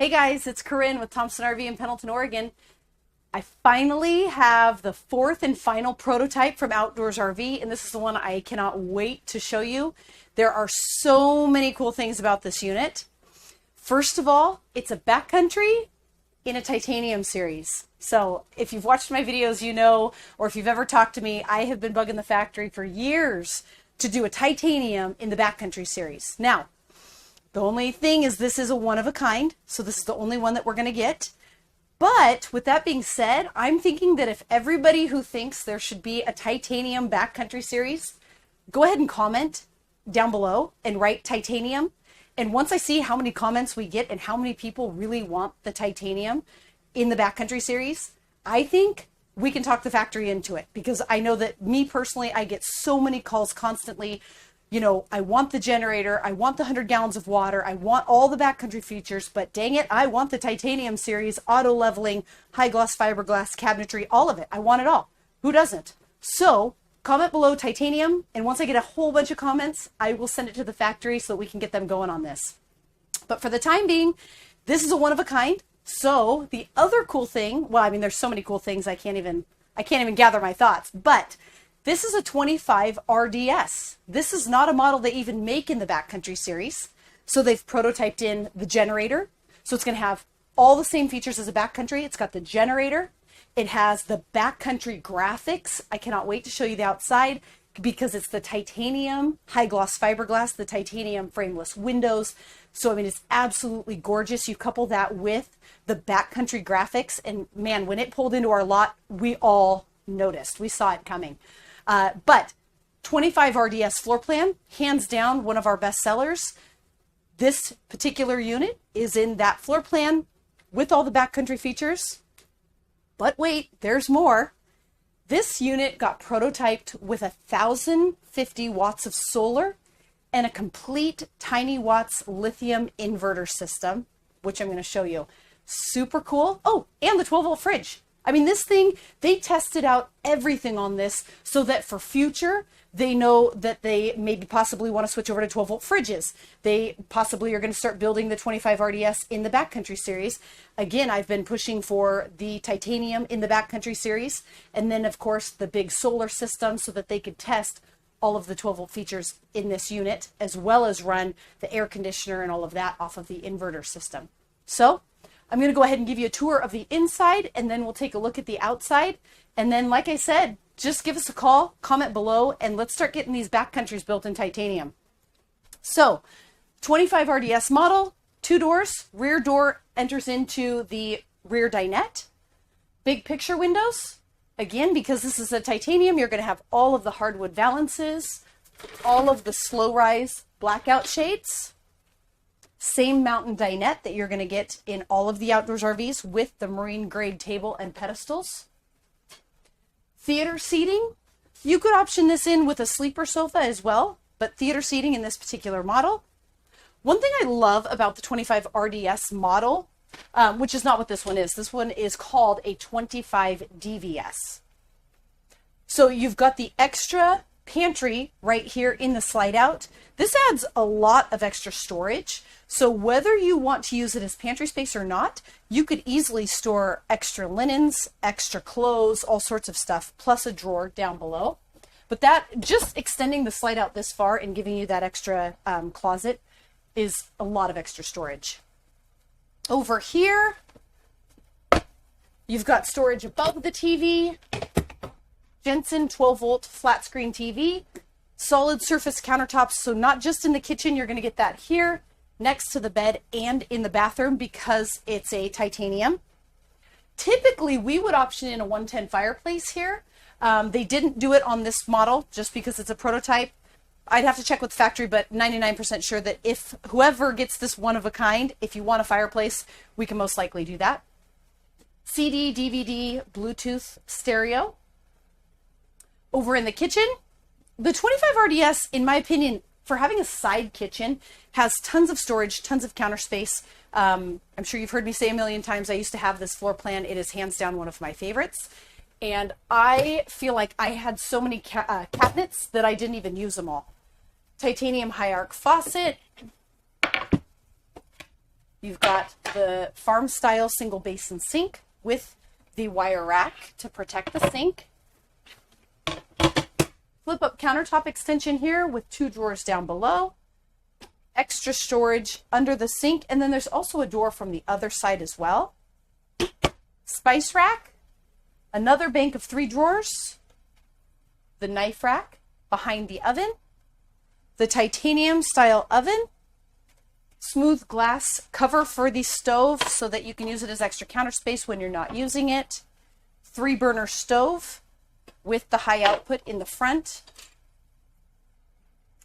Hey guys, it's Corinne with Thompson RV in Pendleton, Oregon. I finally have the fourth and final prototype from Outdoors RV, and this is the one I cannot wait to show you. There are so many cool things about this unit. First of all, it's a backcountry in a Titanium series. So if you've watched my videos, you know, or if you've ever talked to me, I have been bugging the factory for years to do a Titanium in the backcountry series. Now, the only thing is this is a one of a kind, so this is the only one that we're going to get. But with that being said, I'm thinking that if everybody who thinks there should be a Titanium backcountry series, go ahead and comment down below and write Titanium. And once I see how many comments we get and how many people really want the Titanium in the backcountry series, I think we can talk the factory into it, because I know that me personally, I get so many calls constantly. You know, I want the generator, I want the 100 gallons of water, I want all the backcountry features, but dang it, I want the Titanium series, auto leveling, high gloss fiberglass, cabinetry, all of it. I want it all. Who doesn't? So comment below Titanium, and once I get a whole bunch of comments, I will send it to the factory so that we can get them going on this. But for the time being, this is a one of a kind. So the other cool thing, well, I mean, there's so many cool things I can't even gather my thoughts, but this is a 25 RDS. This is not a model they even make in the backcountry series. So they've prototyped in the generator. So it's going to have all the same features as a backcountry. It's got the generator. It has the backcountry graphics. I cannot wait to show you the outside because it's the titanium high gloss fiberglass, the titanium frameless windows. So, I mean, it's absolutely gorgeous. You couple that with the backcountry graphics, and man, when it pulled into our lot, we all noticed. We saw it coming. But 25 RDS floor plan, hands down, one of our best sellers. This particular unit is in that floor plan with all the backcountry features. But wait, there's more. This unit got prototyped with 1,050 watts of solar and a complete tiny watts lithium inverter system, which I'm going to show you. Super cool. Oh, and the 12-volt fridge. I mean, this thing, they tested out everything on this so that for future, they know that they maybe possibly want to switch over to 12-volt fridges. They possibly are going to start building the 25 RDS in the backcountry series. Again, I've been pushing for the titanium in the backcountry series. And then, of course, the big solar system so that they could test all of the 12-volt features in this unit, as well as run the air conditioner and all of that off of the inverter system. So I'm going to go ahead and give you a tour of the inside, and then we'll take a look at the outside. And then, like I said, just give us a call, comment below, and let's start getting these backcountries built in titanium. So 25 RDS model, 2 doors, rear door enters into the rear dinette, big picture windows. Again, because this is a titanium, you're going to have all of the hardwood valances, all of the slow rise blackout shades. Same mountain dinette that you're going to get in all of the Outdoors RVs with the marine grade table and pedestals. Theater seating. You could option this in with a sleeper sofa as well, but theater seating in this particular model. One thing I love about the 25 RDS model, which is not what this one is called a 25 DVS. So you've got the extra pantry right here in the slide out. This adds a lot of extra storage. So whether you want to use it as pantry space or not, you could easily store extra linens, extra clothes, all sorts of stuff, plus a drawer down below. But that, just extending the slide out this far and giving you that extra closet is a lot of extra storage. Over here, you've got storage above the TV, Jensen 12-volt flat screen TV, solid surface countertops. So not just in the kitchen, you're going to get that here, next to the bed and in the bathroom because it's a titanium. Typically, we would option in a 110 fireplace here. They didn't do it on this model just because it's a prototype. I'd have to check with the factory, but 99% sure that if whoever gets this one of a kind, if you want a fireplace, we can most likely do that. CD, DVD, Bluetooth, stereo. Over in the kitchen, the 25 RDS, in my opinion, for having a side kitchen, has tons of storage, tons of counter space. I'm sure you've heard me say a million times, I used to have this floor plan. It is hands down one of my favorites. And I feel like I had so many cabinets that I didn't even use them all. Titanium high arc faucet, You've got the farm style single basin sink with the wire rack to protect the sink. Flip up countertop extension here with 2 drawers down below. Extra storage under the sink, and then there's also a door from the other side as well. Spice rack, another bank of 3 drawers, the knife rack behind the oven, the titanium style oven, smooth glass cover for the stove so that you can use it as extra counter space when you're not using it, 3-burner stove with the high output in the front,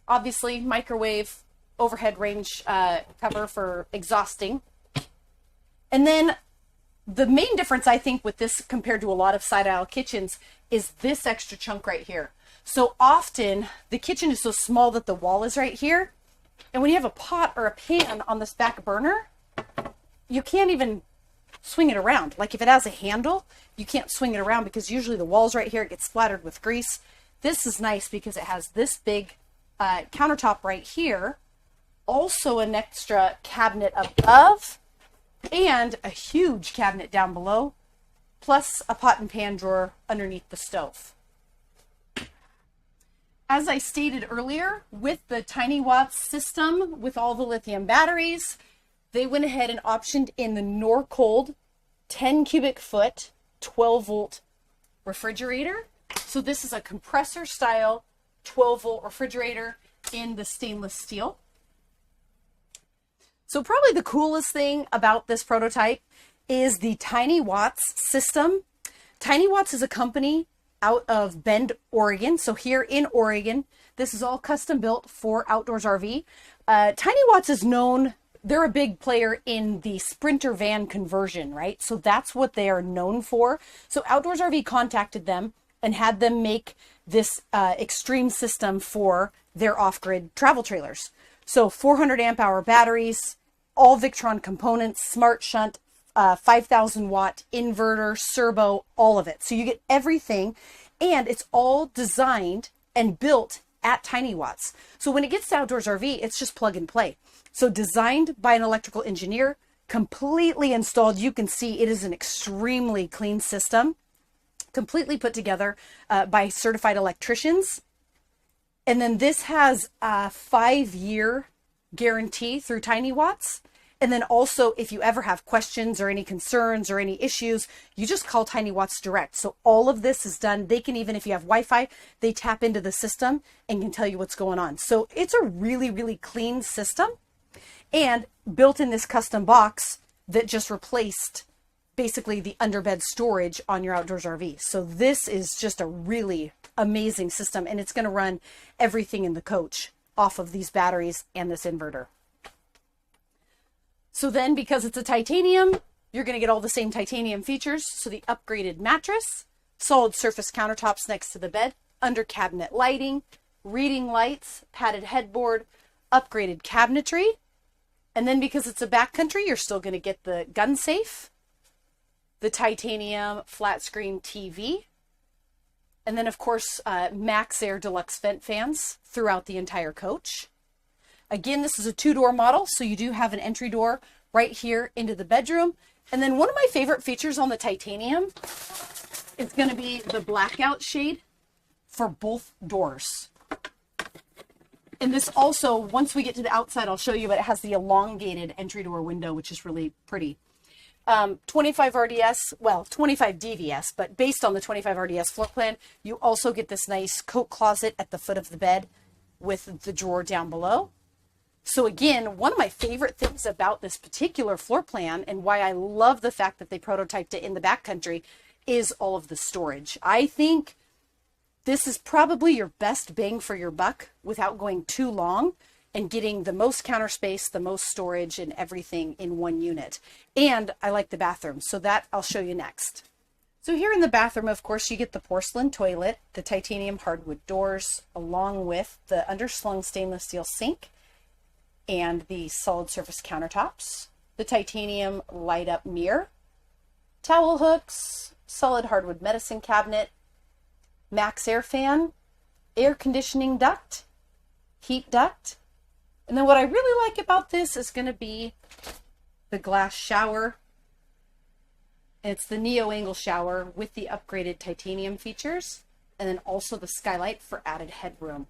obviously microwave overhead range cover for exhausting. And then the main difference I think with this compared to a lot of side aisle kitchens is this extra chunk right here. So often the kitchen is so small that the wall is right here, and when you have a pot or a pan on this back burner, you can't even swing it around. Like if it has a handle, you can't swing it around because usually the wall's right here, it gets splattered with grease. This is nice because it has this big countertop right here, also an extra cabinet above, and a huge cabinet down below, plus a pot and pan drawer underneath the stove. As I stated earlier, with the Tiny Watts system, with all the lithium batteries, they went ahead and optioned in the Norcold 10 cubic foot, 12 volt refrigerator. So this is a compressor style 12 volt refrigerator in the stainless steel. So probably the coolest thing about this prototype is the Tiny Watts system. Tiny Watts is a company out of Bend, Oregon. So here in Oregon, this is all custom built for Outdoors RV. Tiny Watts is known, they're a big player in the Sprinter van conversion, right? So that's what they are known for. So Outdoors RV contacted them and had them make this extreme system for their off-grid travel trailers. So 400 amp hour batteries, all Victron components, smart shunt, 5,000 watt inverter, servo, all of it. So you get everything, and it's all designed and built at Tiny Watts. So when it gets to Outdoors RV, it's just plug and play. So designed by an electrical engineer, completely installed. You can see it is an extremely clean system, completely put together by certified electricians. And then this has a 5-year guarantee through Tiny Watts. And then also, if you ever have questions or any concerns or any issues, you just call Tiny Watts direct. So all of this is done. They can even, if you have Wi-Fi, they tap into the system and can tell you what's going on. So it's a really, really clean system, and built in this custom box that just replaced basically the underbed storage on your Outdoors RV. So this is just a really amazing system, and it's going to run everything in the coach off of these batteries and this inverter. So then, because it's a titanium, you're going to get all the same titanium features. So the upgraded mattress, solid surface countertops next to the bed, under cabinet lighting, reading lights, padded headboard, upgraded cabinetry. And then because it's a backcountry, you're still going to get the gun safe, the titanium flat screen TV, and then of course, Max Air Deluxe vent fans throughout the entire coach. Again, this is a 2-door model, so you do have an entry door right here into the bedroom. And then one of my favorite features on the titanium is going to be the blackout shade for both doors. And this also, once we get to the outside, I'll show you, but it has the elongated entry door window, which is really pretty. 25 RDS, well, 25 DVS, but based on the 25 RDS floor plan, you also get this nice coat closet at the foot of the bed with the drawer down below. So again, one of my favorite things about this particular floor plan, and why I love the fact that they prototyped it in the backcountry, is all of the storage. I think this is probably your best bang for your buck without going too long and getting the most counter space, the most storage, and everything in one unit. And I like the bathroom, so that I'll show you next. So here in the bathroom, of course, you get the porcelain toilet, the titanium hardwood doors, along with the underslung stainless steel sink, and the solid surface countertops, the titanium light up mirror, towel hooks, solid hardwood medicine cabinet, Max Air fan, air conditioning duct, heat duct. And then what I really like about this is going to be the glass shower. It's the Neo angle shower with the upgraded titanium features, and then also the skylight for added headroom.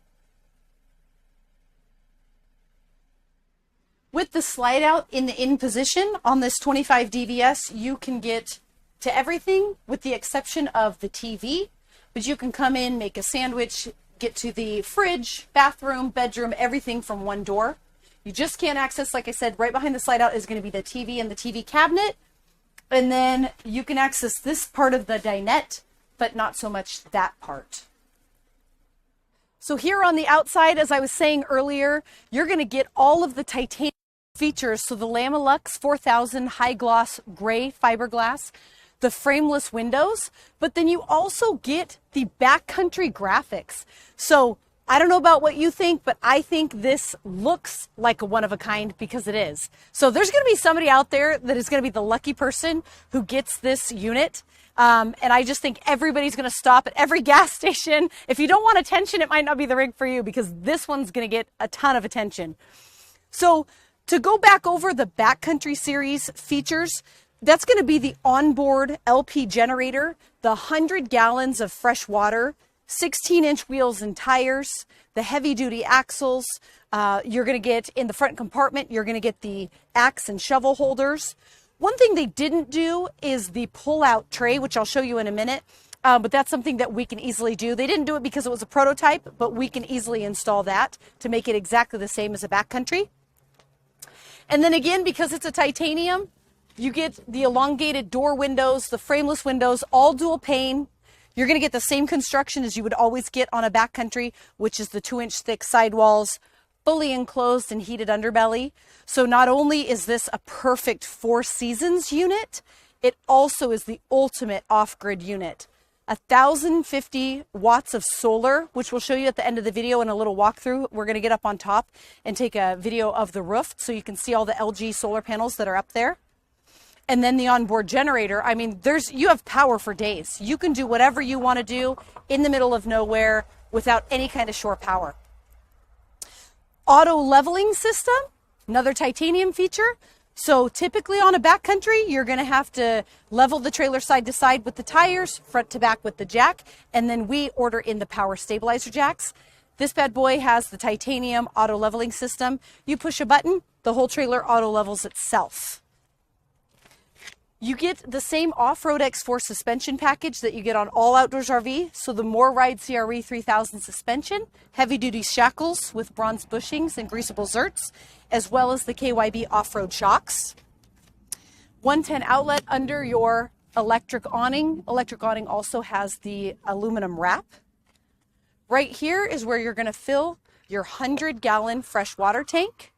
With the slide out in the in position on this 25 DVS, you can get to everything with the exception of the TV, but you can come in, make a sandwich, get to the fridge, bathroom, bedroom, everything from one door. You just can't access, like I said, right behind the slide out is going to be the TV and the TV cabinet. And then you can access this part of the dinette, but not so much that part. So here on the outside, as I was saying earlier, you're going to get all of the titanium features. So the Lamelux 4000 high gloss gray fiberglass, the frameless windows, but then you also get the backcountry graphics. So I don't know about what you think, but I think this looks like a one of a kind because it is. So there's going to be somebody out there that is going to be the lucky person who gets this unit. And I just think everybody's going to stop at every gas station. If you don't want attention, it might not be the rig for you because this one's going to get a ton of attention. So to go back over the Backcountry Series features, that's going to be the onboard LP generator, the 100 gallons of fresh water, 16-inch wheels and tires, the heavy-duty axles. You're going to get in the front compartment, you're going to get the axe and shovel holders. One thing they didn't do is the pull-out tray, which I'll show you in a minute, but that's something that we can easily do. They didn't do it because it was a prototype, but we can easily install that to make it exactly the same as a backcountry. And then again, because it's a titanium, you get the elongated door windows, the frameless windows, all dual pane. You're going to get the same construction as you would always get on a backcountry, which is the 2-inch thick sidewalls, fully enclosed and heated underbelly. So not only is this a perfect Four Seasons unit, it also is the ultimate off-grid unit. 1,050 watts of solar, which we'll show you at the end of the video in a little walkthrough. We're going to get up on top and take a video of the roof so you can see all the LG solar panels that are up there. And then the onboard generator. I mean, you have power for days. You can do whatever you want to do in the middle of nowhere without any kind of shore power. Auto leveling system, another titanium feature. So typically on a backcountry, you're going to have to level the trailer side to side with the tires, front to back with the jack, and then we order in the power stabilizer jacks. This bad boy has the titanium auto leveling system. You push a button, the whole trailer auto levels itself. You get the same off-road X4 suspension package that you get on all Outdoors RV. So the More Ride CRE 3000 suspension, heavy-duty shackles with bronze bushings and greasable zerts, as well as the KYB off-road shocks. 110 outlet under your electric awning. Electric awning also has the aluminum wrap. Right here is where you're going to fill your 100-gallon freshwater tank,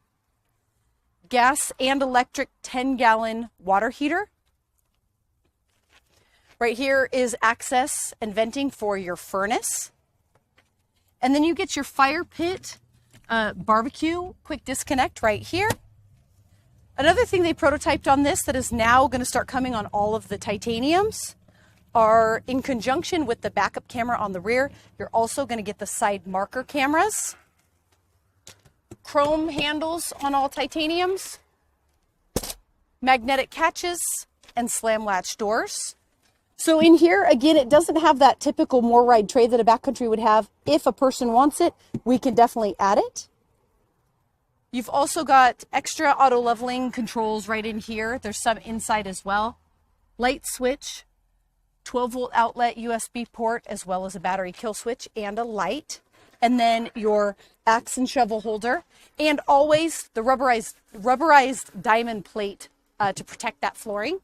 gas and electric 10-gallon water heater. Right here is access and venting for your furnace. And then you get your fire pit barbecue quick disconnect right here. Another thing they prototyped on this that is now going to start coming on all of the titaniums are in conjunction with the backup camera on the rear. You're also going to get the side marker cameras. Chrome handles on all titaniums. Magnetic catches and slam latch doors. So in here, again, it doesn't have that typical More Ride tray that a backcountry would have. If a person wants it, we can definitely add it. You've also got extra auto leveling controls right in here. There's some inside as well. Light switch, 12-volt outlet USB port, as well as a battery kill switch and a light. And then your axe and shovel holder. And always the rubberized diamond plate to protect that flooring.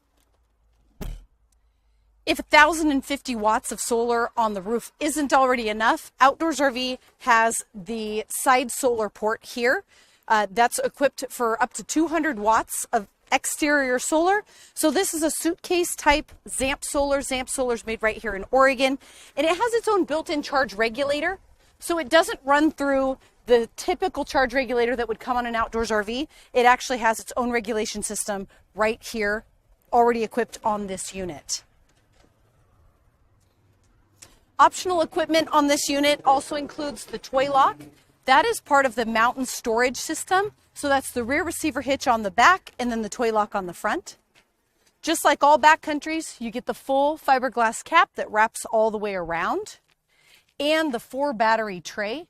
If 1,050 watts of solar on the roof isn't already enough, Outdoors RV has the side solar port here. That's equipped for up to 200 watts of exterior solar. So this is a suitcase type Zamp Solar. Zamp Solar is made right here in Oregon, and it has its own built-in charge regulator. So it doesn't run through the typical charge regulator that would come on an Outdoors RV. It actually has its own regulation system right here, already equipped on this unit. Optional equipment on this unit also includes the toy lock. That is part of the mountain storage system. So that's the rear receiver hitch on the back and then the toy lock on the front. Just like all backcountries, you get the full fiberglass cap that wraps all the way around and the 4 battery tray.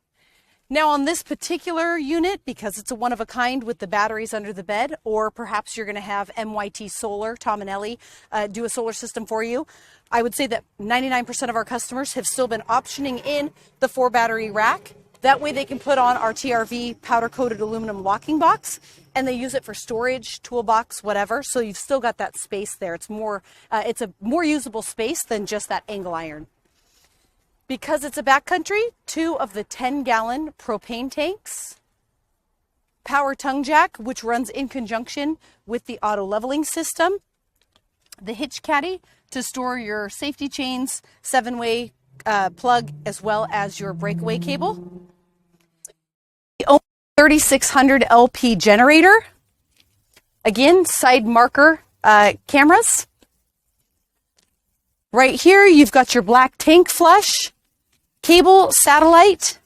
Now on this particular unit, because it's a one of a kind with the batteries under the bed, or perhaps you're going to have MYT Solar, Tom and Ellie, do a solar system for you, I would say that 99% of our customers have still been optioning in the 4 battery rack. That way they can put on our TRV powder coated aluminum locking box and they use it for storage, toolbox, whatever. So you've still got that space there. It's a more usable space than just that angle iron. Because it's a backcountry, 2 of the 10-gallon propane tanks, power tongue jack, which runs in conjunction with the auto leveling system, the hitch caddy to store your safety chains, 7-way plug, as well as your breakaway cable, the Onan 3600 LP generator, again, side marker cameras. Right here, you've got your black tank flush, cable, satellite,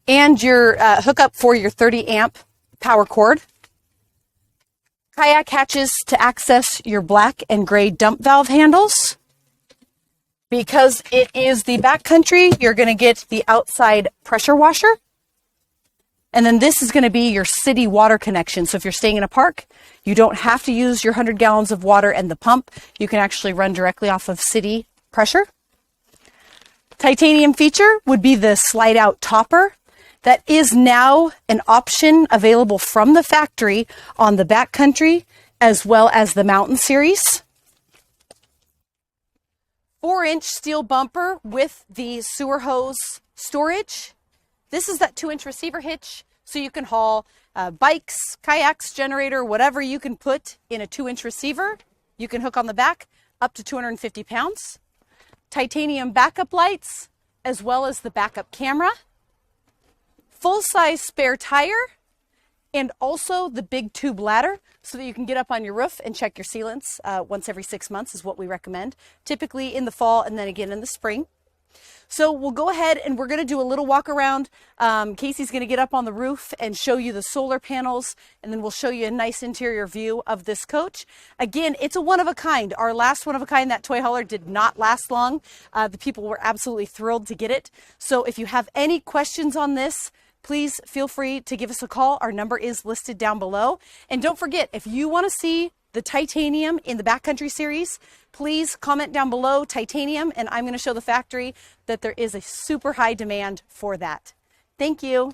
and your hookup for your 30 amp power cord. Kayak hatches to access your black and gray dump valve handles. Because it is the backcountry, you're going to get the outside pressure washer. And then this is going to be your city water connection. So if you're staying in a park, you don't have to use your 100 gallons of water and the pump. You can actually run directly off of city pressure. Titanium feature would be the slide out topper. That is now an option available from the factory on the backcountry as well as the Mountain Series. 4-inch steel bumper with the sewer hose storage. This is that 2-inch receiver hitch, so you can haul bikes, kayaks, generator, whatever you can put in a 2-inch receiver. You can hook on the back up to 250 pounds. Titanium backup lights, as well as the backup camera. Full-size spare tire, and also the big tube ladder so that you can get up on your roof and check your sealants once every 6 months is what we recommend, typically in the fall and then again in the spring. So we'll go ahead and we're going to do a little walk around. Casey's going to get up on the roof and show you the solar panels, and then we'll show you a nice interior view of this coach. Again, it's a one of a kind. Our last one of a kind, that toy hauler, did not last long. The people were absolutely thrilled to get it. So if you have any questions on this, please feel free to give us a call. Our number is listed down below. And don't forget, if you want to see the Titanium in the Backcountry series, please comment down below Titanium, and I'm going to show the factory that there is a super high demand for that. Thank you.